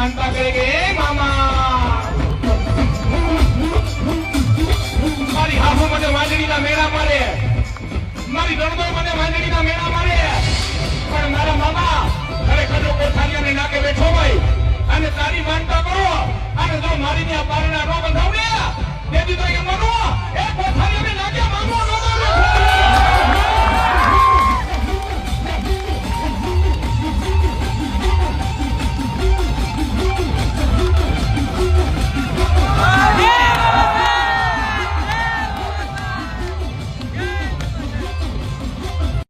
માનતા કરે કે મામા મારી હાહુ મને વાંદડીના મેળા મારે, મારી નણંદો મને વાંદડીના મેળા મારે, પણ મારા મામા ખરેખર કોઠારીયાને નાકે બેઠો હોય અને તારી માનતા કરો અને જો મારી ત્યાં પારણા નો બંધાવ ને તેથી તો એમ માનો એ